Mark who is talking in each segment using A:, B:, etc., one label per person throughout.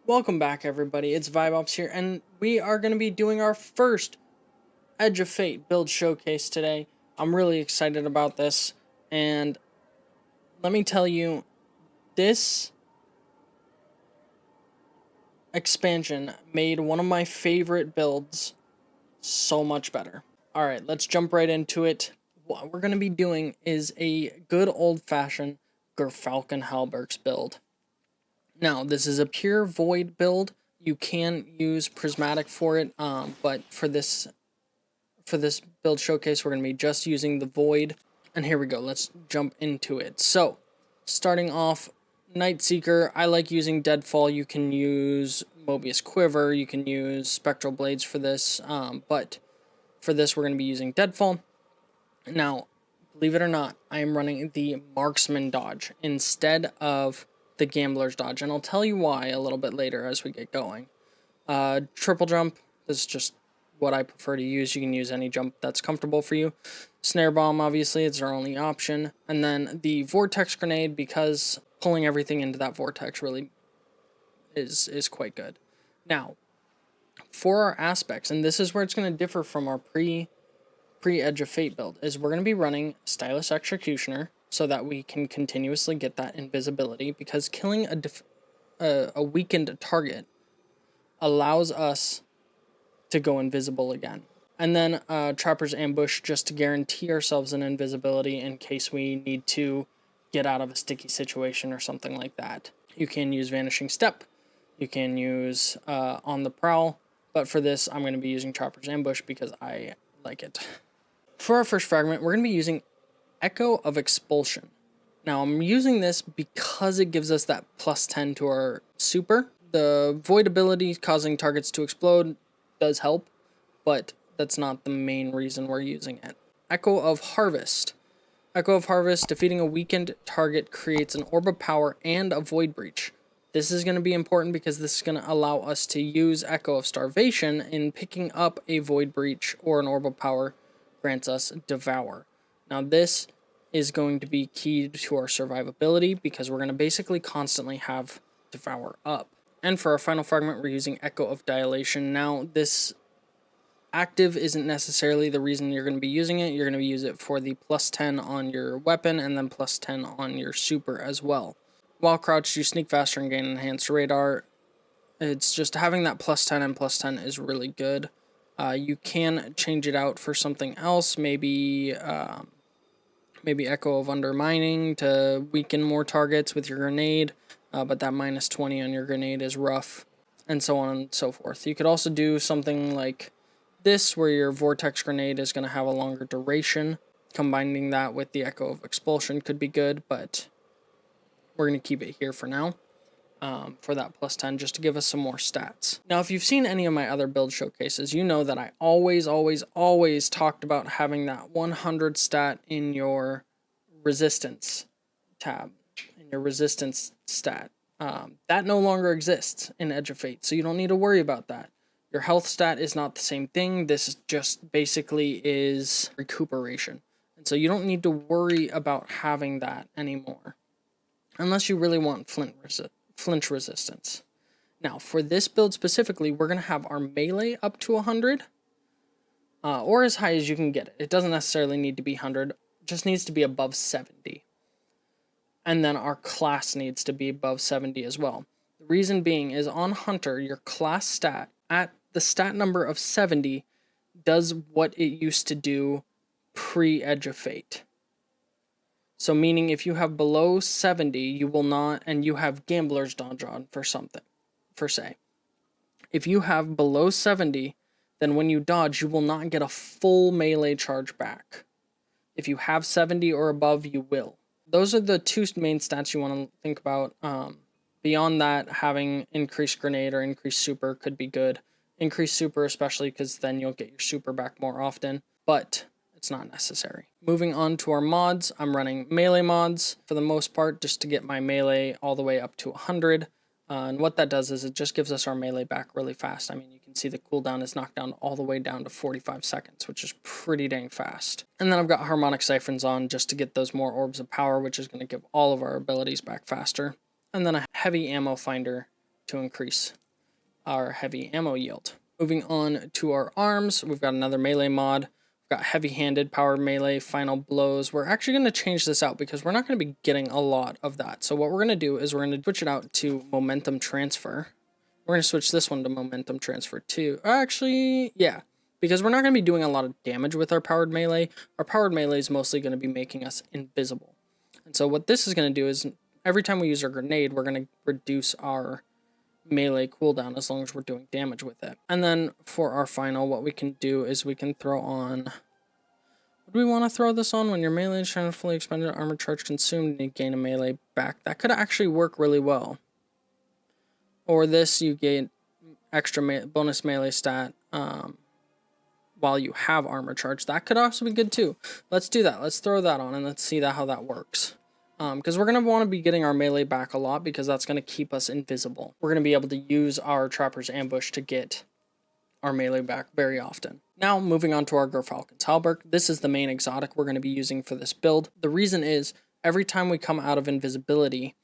A: Welcome back, everybody. It's VibeOps here, and we are going to be doing our first Edge of Fate build showcase today. I'm really excited about this, and let me tell you, this expansion made one of my favorite builds so much better. Alright, let's jump right into it. What we're going to be doing is a good old-fashioned Gyrfalcon Hauberk's build. Now, this is a pure void build. You can use prismatic for it, but for this build showcase, we're going to be just using the void. And here we go. Let's jump into it. So, starting off, Nightseeker. I like using Deadfall. You can use Mobius Quiver. You can use Spectral Blades for this, but for this, we're going to be using Deadfall. Now, believe it or not, I am running the Marksman dodge instead of the Gambler's dodge, and I'll tell you why a little bit later as we get going. Triple jump is just what I prefer to use. You can use any jump that's comfortable for you. Snare bomb, obviously, it's our only option. And then the vortex grenade, because pulling everything into that vortex really is quite good. Now, for our aspects, and this is where it's going to differ from our pre-Edge of Fate build, is we're going to be running Stylus Executioner, so that we can continuously get that invisibility, because killing a weakened target allows us to go invisible again. And then Trapper's Ambush, just to guarantee ourselves an invisibility in case we need to get out of a sticky situation or something like that. You can use Vanishing Step, you can use On the Prowl, but for this I'm going to be using Trapper's Ambush because I like it. For our first fragment, we're going to be using Echo of Expulsion. Now, I'm using this because it gives us that plus 10 to our super. The void ability causing targets to explode does help, but that's not the main reason we're using it. Echo of Harvest. Echo of Harvest, defeating a weakened target creates an Orb of Power and a Void Breach. This is going to be important because this is going to allow us to use Echo of Starvation in picking up a Void Breach or an Orb of Power grants us Devour. Now, this is going to be key to our survivability because we're going to basically constantly have Devour up. And for our final fragment, we're using Echo of Dilation. Now, this active isn't necessarily the reason you're going to be using it. You're going to use it for the plus 10 on your weapon and then plus 10 on your super as well. While crouched, you sneak faster and gain enhanced radar. It's just having that plus 10 and plus 10 is really good. You can change it out for something else, maybe Echo of Undermining to weaken more targets with your grenade, but that minus 20 on your grenade is rough, and so on and so forth. You could also do something like this, where your Vortex Grenade is going to have a longer duration. Combining that with the Echo of Expulsion could be good, but we're going to keep it here for now. For that plus 10, just to give us some more stats. Now, if you've seen any of my other build showcases, you know that I always talked about having that 100 stat in your resistance tab, in your resistance stat. That no longer exists in Edge of Fate, so you don't need to worry about that. Your health stat is not the same thing. This just basically is recuperation. And so you don't need to worry about having that anymore, unless you really want flinch resistance. Now, for this build specifically, we're going to have our melee up to 100, or as high as you can get it. It doesn't necessarily need to be 100, it just needs to be above 70. And then our class needs to be above 70 as well. The reason being is on Hunter, your class stat at the stat number of 70 does what it used to do pre-Edge of Fate. So meaning if you have below 70, you will not, and you have Gambler's dodge on for something, for say. If you have below 70, then when you dodge, you will not get a full melee charge back. If you have 70 or above, you will. Those are the two main stats you want to think about. Beyond that, having increased grenade or increased super could be good. Increased super especially because then you'll get your super back more often. But it's not necessary. Moving on to our mods, I'm running melee mods for the most part just to get my melee all the way up to 100. And what that does is it just gives us our melee back really fast. I mean, you can see the cooldown is knocked down all the way down to 45 seconds, which is pretty dang fast. And then I've got Harmonic Siphons on just to get those more Orbs of Power, which is going to give all of our abilities back faster. And then a Heavy Ammo Finder to increase our heavy ammo yield. Moving on to our arms, we've got another melee mod. We've got heavy-handed, power melee, final blows. We're actually going to change this out because we're not going to be getting a lot of that. So what we're going to do is we're going to switch it out to momentum transfer. We're going to switch this one to momentum transfer too. Actually, yeah, because we're not going to be doing a lot of damage with our powered melee. Our powered melee is mostly going to be making us invisible. And so what this is going to do is every time we use our grenade, we're going to reduce our melee cooldown as long as we're doing damage with it. And then for our final, what we can do is we can throw on... Would we want to throw this on when your melee is trying to fully expended armor charge consumed and you gain a melee back? That could actually work really well. Or this, you gain extra bonus melee stat while you have armor charge. That could also be good too. Let's do that. Let's throw that on and let's see how that works. Because we're going to want to be getting our melee back a lot because that's going to keep us invisible. We're going to be able to use our Trapper's Ambush to get our melee back very often. Now, moving on to our Gyrfalcon Hauberk. This is the main exotic we're going to be using for this build. The reason is, every time we come out of invisibility,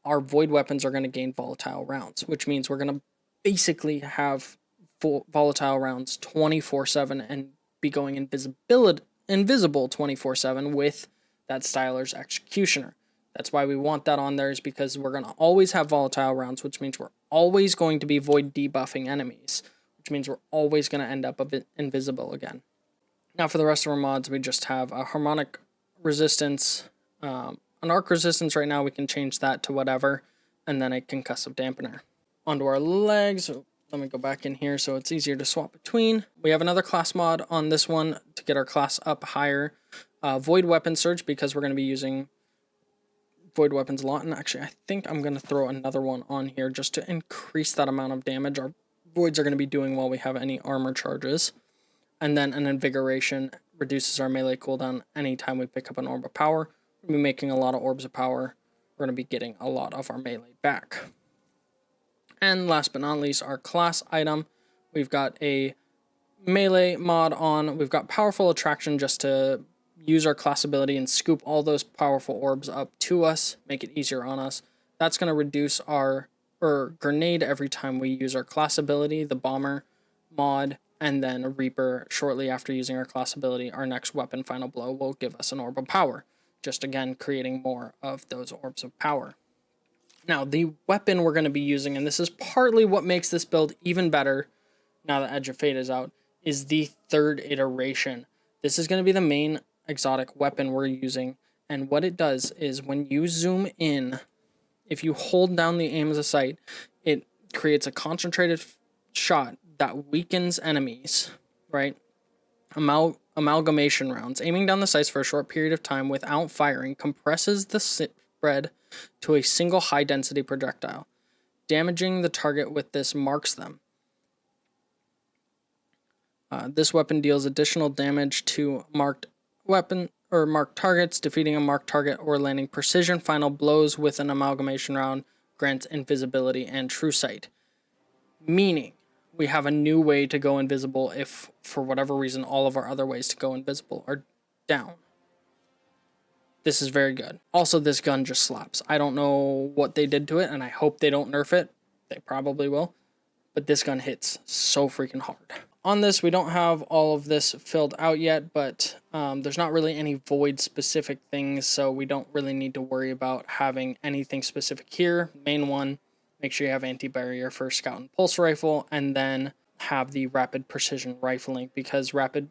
A: our void weapons are going to gain volatile rounds, which means we're going to basically have full volatile rounds 24/7 and be going invisible 24/7 with that Styler's Executioner. That's why we want that on there, is because we're going to always have volatile rounds, which means we're always going to be void debuffing enemies, which means we're always going to end up a bit invisible again. Now for the rest of our mods, we just have a harmonic resistance, an arc resistance right now, we can change that to whatever, and then a concussive dampener. Onto our legs, let me go back in here so it's easier to swap between. We have another class mod on this one to get our class up higher. Void Weapon Surge, because we're going to be using void weapons a lot. And actually, I think I'm going to throw another one on here just to increase that amount of damage our voids are going to be doing while we have any armor charges. And then an Invigoration reduces our melee cooldown anytime we pick up an Orb of Power. We're going to be making a lot of Orbs of Power. We're going to be getting a lot of our melee back. And last but not least, our class item. We've got a melee mod on. We've got Powerful Attraction just to use our class ability and scoop all those powerful orbs up to us, make it easier on us. That's going to reduce our grenade every time we use our class ability, the Bomber mod, and then a Reaper shortly after using our class ability. Our next weapon, Final Blow, will give us an Orb of Power, just again creating more of those Orbs of Power. Now, the weapon we're going to be using, and this is partly what makes this build even better now that Edge of Fate is out, is the third iteration. This is going to be the main exotic weapon we're using, and what it does is when you zoom in, if you hold down the aim as a sight, it creates a concentrated shot that weakens enemies, right? Amalgamation rounds. Aiming down the sights for a short period of time without firing compresses the spread to a single high-density projectile. Damaging the target with this marks them. This weapon deals additional damage to marked targets. Defeating a marked target or landing precision final blows with an amalgamation round grants invisibility and true sight. Meaning, we have a new way to go invisible if, for whatever reason, all of our other ways to go invisible are down. This is very good. Also, this gun just slaps. I don't know what they did to it, and I hope they don't nerf it. They probably will. But this gun hits so freaking hard. On this, we don't have all of this filled out yet, but there's not really any void-specific things, so we don't really need to worry about having anything specific here. Main one, make sure you have anti-barrier for Scout and Pulse Rifle, and then have the Rapid Precision Rifling, because Rapid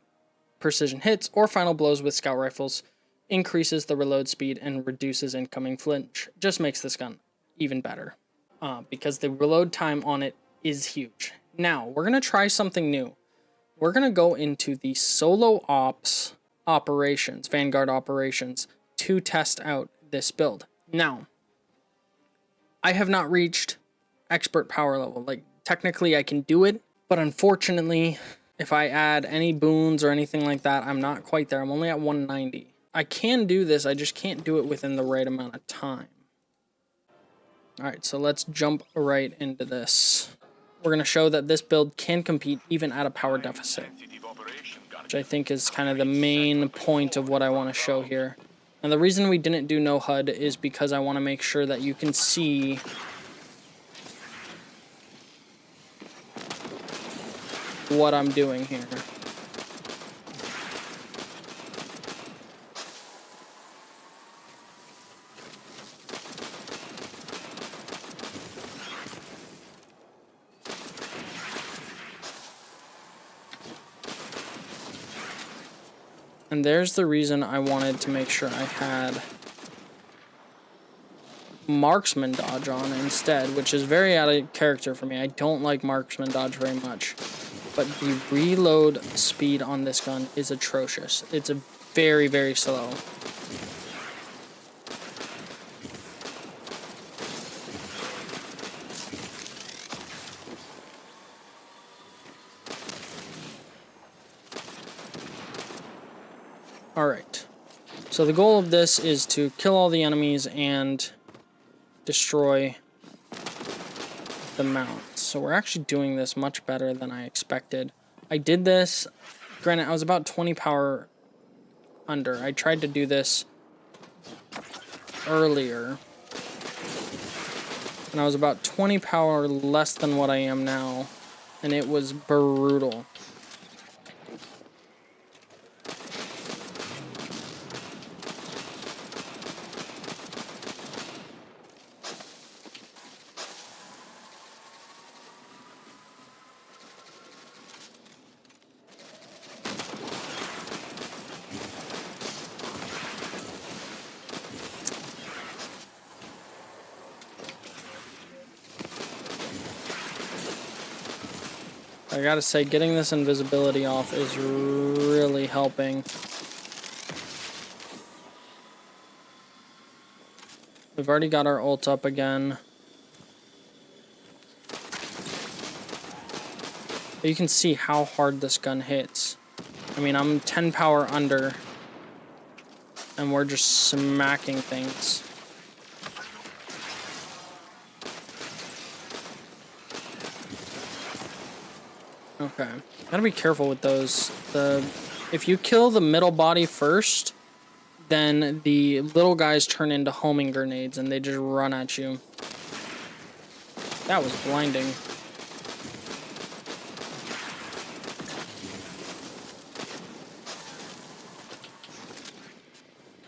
A: Precision hits or Final Blows with Scout Rifles increases the reload speed and reduces incoming flinch. Just makes this gun even better, because the reload time on it is huge. Now, we're going to try something new. We're going to go into the solo ops operations, Vanguard operations, to test out this build. Now, I have not reached expert power level. Like, technically I can do it, but unfortunately, if I add any boons or anything like that, I'm not quite there. I'm only at 190. I can do this, I just can't do it within the right amount of time. Alright, so let's jump right into this. We're going to show that this build can compete even at a power deficit, which I think is kind of the main point of what I want to show here. And the reason we didn't do no HUD is because I want to make sure that you can see what I'm doing here. And there's the reason I wanted to make sure I had marksman dodge on instead, which is very out of character for me. I don't like marksman dodge very much. But the reload speed on this gun is atrocious. It's a very, very slow. Alright, so the goal of this is to kill all the enemies and destroy the mounts. So we're actually doing this much better than I expected. I did this, granted I was about 20 power under. I tried to do this earlier, and I was about 20 power less than what I am now, and it was brutal. I gotta say, getting this invisibility off is really helping. We've already got our ult up again. But you can see how hard this gun hits. I mean, I'm 10 power under, and we're just smacking things. Okay, gotta be careful with those. If you kill the middle body first, then the little guys turn into homing grenades and they just run at you. That was blinding.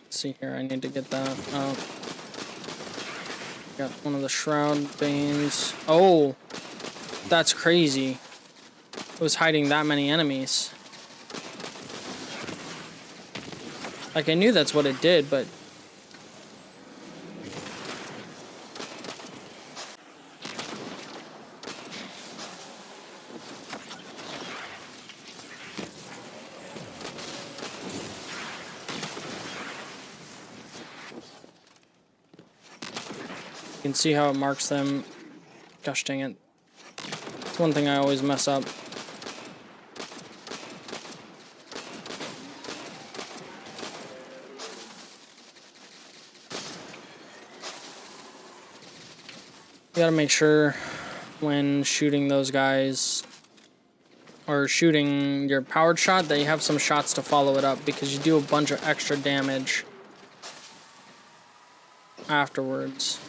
A: Let's see here, I need to get that up. Got one of the shroud banes. Oh, that's crazy. It was hiding that many enemies. Like, I knew that's what it did, but... You can see how it marks them. Gosh dang it. It's one thing I always mess up. You gotta make sure when shooting those guys, or shooting your powered shot, that you have some shots to follow it up, because you do a bunch of extra damage afterwards.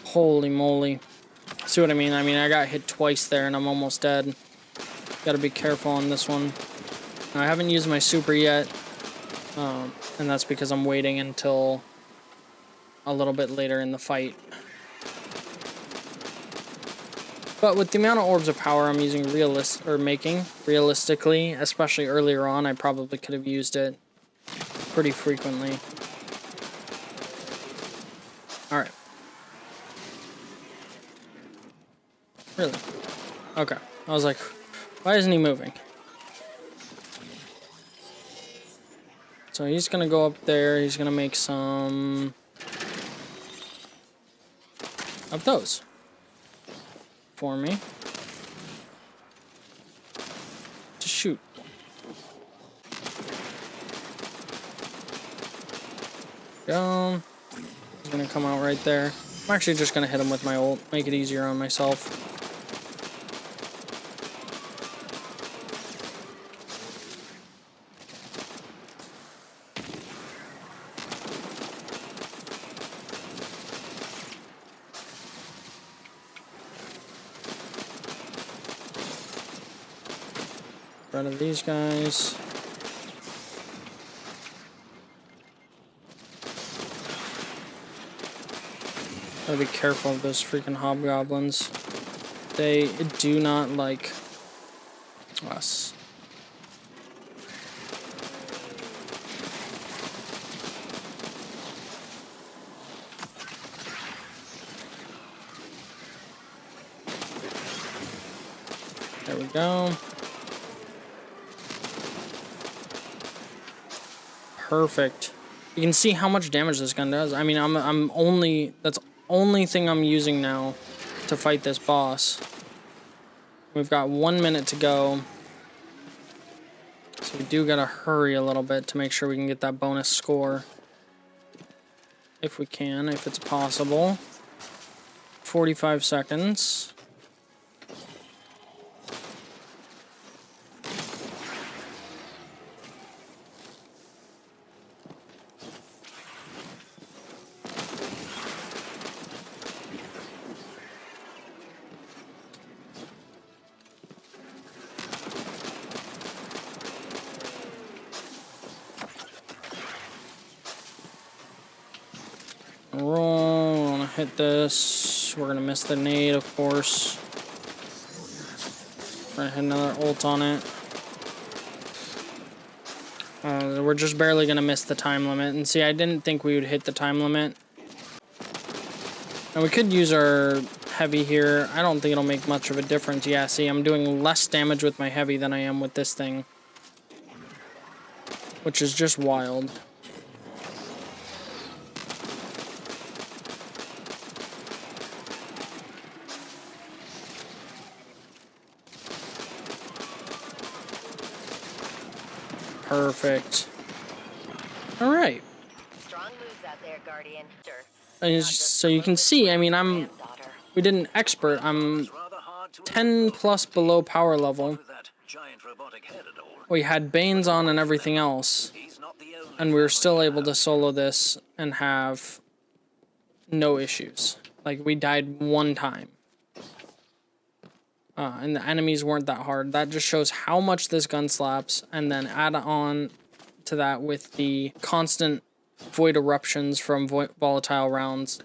A: Holy moly. See what I mean? I mean, I got hit twice there and I'm almost dead. Gotta be careful on this one. Now, I haven't used my super yet, and that's because I'm waiting until a little bit later in the fight. But with the amount of orbs of power I'm using realistically, especially earlier on, I probably could have used it pretty frequently. Alright. Really? Okay. I was like, why isn't he moving? So he's gonna go up there, he's gonna make some of those for me to shoot. Go. He's gonna come out right there. I'm actually just gonna hit him with my ult, make it easier on myself. Get rid of these guys. Gotta be careful of those freaking hobgoblins. They do not like us. There we go. Perfect. You can see how much damage this gun does. I mean, that's only thing I'm using now to fight this boss. We've got 1 minute to go. So we do gotta hurry a little bit to make sure we can get that bonus score. If we can, if it's possible. 45 seconds. Roll, we're gonna hit this. We're gonna miss the nade, of course. We're gonna hit another ult on it. We're just barely gonna miss the time limit. And see, I didn't think we would hit the time limit. And we could use our heavy here. I don't think it'll make much of a difference. Yeah, see, I'm doing less damage with my heavy than I am with this thing. Which is just wild. Perfect. All right.
B: Strong moves out there, Guardian.
A: And so you can see, I mean, we did an expert. I'm 10 plus below power level. We had Banes on and everything else. And we were still able to solo this and have no issues. Like, we died one time. And the enemies weren't that hard. That just shows how much this gun slaps. And then add on to that with the constant void eruptions from volatile rounds.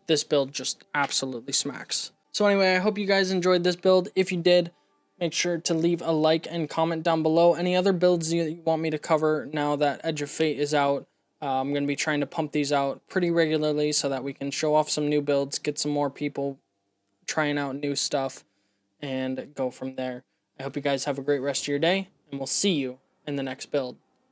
A: This build just absolutely smacks. So anyway, I hope you guys enjoyed this build. If you did, make sure to leave a like and comment down below. Any other builds you want me to cover now that Edge of Fate is out. I'm going to be trying to pump these out pretty regularly so that we can show off some new builds, get some more people trying out new stuff, and go from there. I hope you guys have a great rest of your day, and we'll see you in the next build.